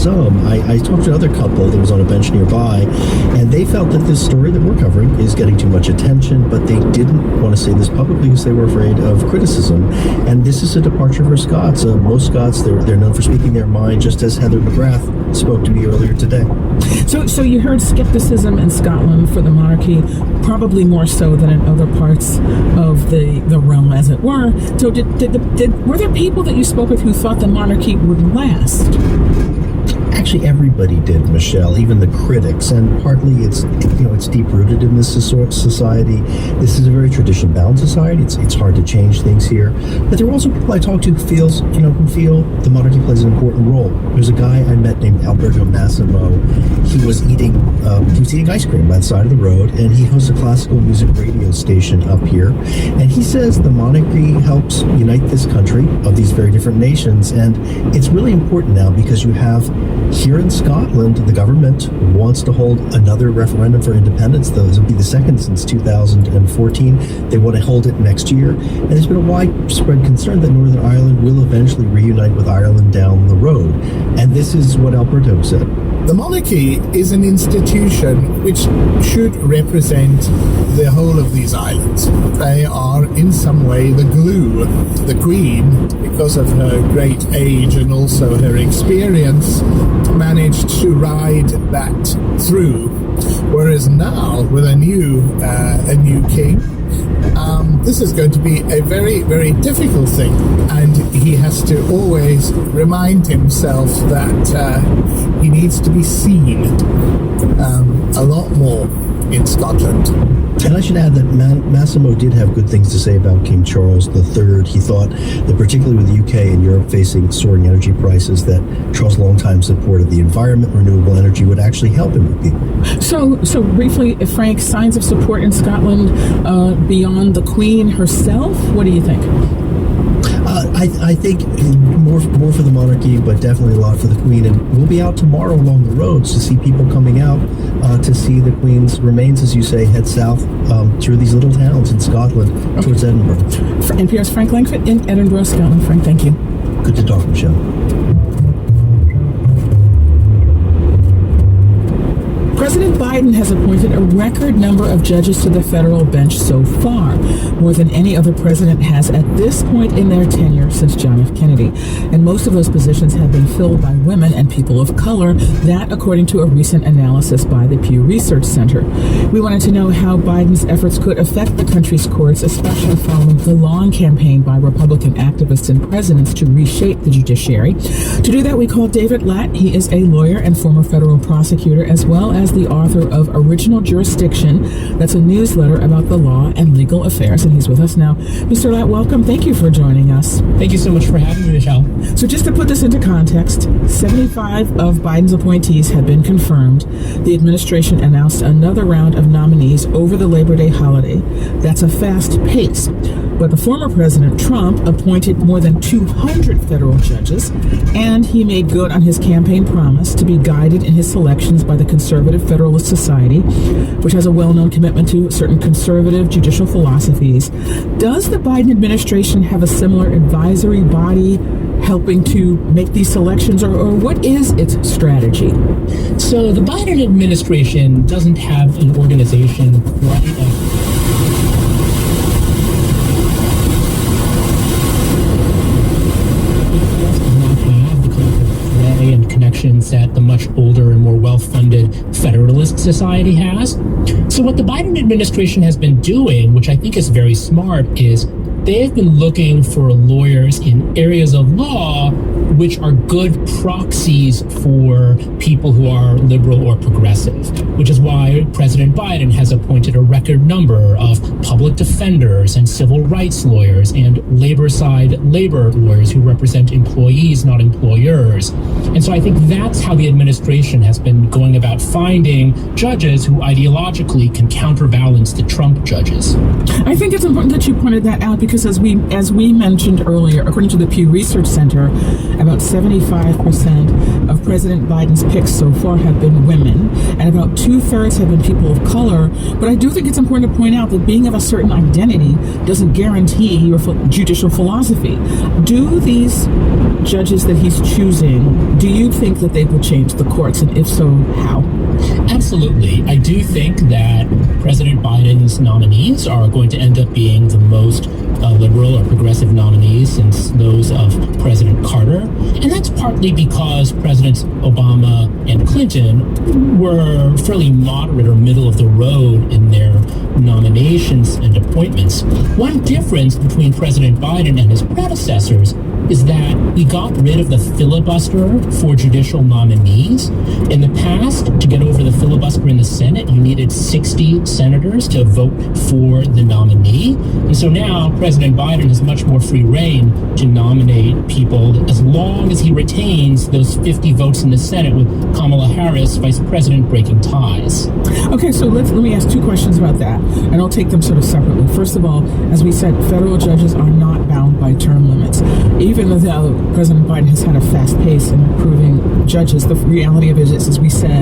some. I talked to another couple that was on a bench nearby, and they felt that this story that we're covering is getting too much attention, but they didn't want to say this publicly because they were afraid of criticism. And this is a departure for Scots. Most Scots, they're known for speaking their mind, just as Heather McGrath spoke to me earlier today. So you heard skepticism in Scotland for the monarchy, probably more so than in other parts of the realm, as it were. So were there people that you spoke with who thought the monarchy would last? Actually, everybody did, Michelle, even the critics, and partly it's deep-rooted in this society. This is a very tradition-bound society. It's hard to change things here. But there are also people I talk to who feel the monarchy plays an important role. There's a guy I met named Alberto Massimo. He was eating ice cream by the side of the road, and he hosts a classical music radio station up here. And he says the monarchy helps unite this country of these very different nations, and it's really important now because you have here in Scotland, the government wants to hold another referendum for independence. This will be the second since 2014. They want to hold it next year. And there's been a widespread concern that Northern Ireland will eventually reunite with Ireland down the road. And this is what Alberto said. The monarchy is an institution which should represent the whole of these islands. They are in some way the glue. The Queen, because of her great age and also her experience, managed to ride that through. Whereas now, with a new king, this is going to be a very, very difficult thing, and he has to always remind himself that he needs to be seen a lot more in Scotland. And I should add that Massimo did have good things to say about King Charles III. He thought that particularly with the UK and Europe facing soaring energy prices, that Charles' longtime support of the environment, renewable energy, would actually help him with people. So briefly, Frank, signs of support in Scotland beyond the Queen herself? What do you think? I think more for the monarchy, but definitely a lot for the Queen. And we'll be out tomorrow along the roads to see people coming out to see the Queen's remains, as you say, head south through these little towns in Scotland towards Edinburgh. NPR's Frank Langford in Edinburgh, Scotland. Frank, thank you. Good to talk, Michelle. President Biden has appointed a record number of judges to the federal bench so far, more than any other president has at this point in their tenure since John F. Kennedy. And most of those positions have been filled by women and people of color, that according to a recent analysis by the Pew Research Center. We wanted to know how Biden's efforts could affect the country's courts, especially following the long campaign by Republican activists and presidents to reshape the judiciary. To do that, we called David Latt. He is a lawyer and former federal prosecutor, as well as the author of Original Jurisdiction. That's a newsletter about the law and legal affairs, and he's with us now. Mr. Latt, welcome. Thank you for joining us. Thank you so much for having me, Michelle. So just to put this into context, 75 of Biden's appointees have been confirmed. The administration announced another round of nominees over the Labor Day holiday. That's a fast pace. But the former President Trump appointed more than 200 federal judges, and he made good on his campaign promise to be guided in his selections by the Conservative Federalist Society, which has a well-known commitment to certain conservative judicial philosophies. Does the Biden administration have a similar advisory body helping to make these selections, or what is its strategy? So the Biden administration doesn't have an organization and connections that the much older and more well-funded Federalist Society has. So what the Biden administration has been doing, which I think is very smart, is they've been looking for lawyers in areas of law which are good proxies for people who are liberal or progressive, which is why President Biden has appointed a record number of public defenders and civil rights lawyers and labor-side labor lawyers who represent employees, not employers. And so I think that's how the administration has been going about finding judges who ideologically can counterbalance the Trump judges. I think it's important that you pointed that out because as we mentioned earlier, according to the Pew Research Center, about 75% of President Biden's picks so far have been women, and about 2/3 have been people of color. But I do think it's important to point out that being of a certain identity doesn't guarantee your judicial philosophy. Do these judges that he's choosing, do you think that they will change the courts, and if so, how? Absolutely. I do think that President Biden's nominees are going to end up being the most liberal or progressive nominees since those of President Carter. And that's partly because Presidents Obama and Clinton were fairly moderate or middle of the road in their nominations and appointments. One difference between President Biden and his predecessors is that we got rid of the filibuster for judicial nominees. In the past, to get over the filibuster in the Senate, you needed 60 senators to vote for the nominee. And so now President Biden has much more free reign to nominate people as long as he retains those 50 votes in the Senate, with Kamala Harris, vice president, breaking ties. Okay, so let me ask two questions about that, and I'll take them sort of separately. First of all, as we said, federal judges are not bound by term limits. Even though President Biden has had a fast pace in approving judges, the reality of it is, as we said,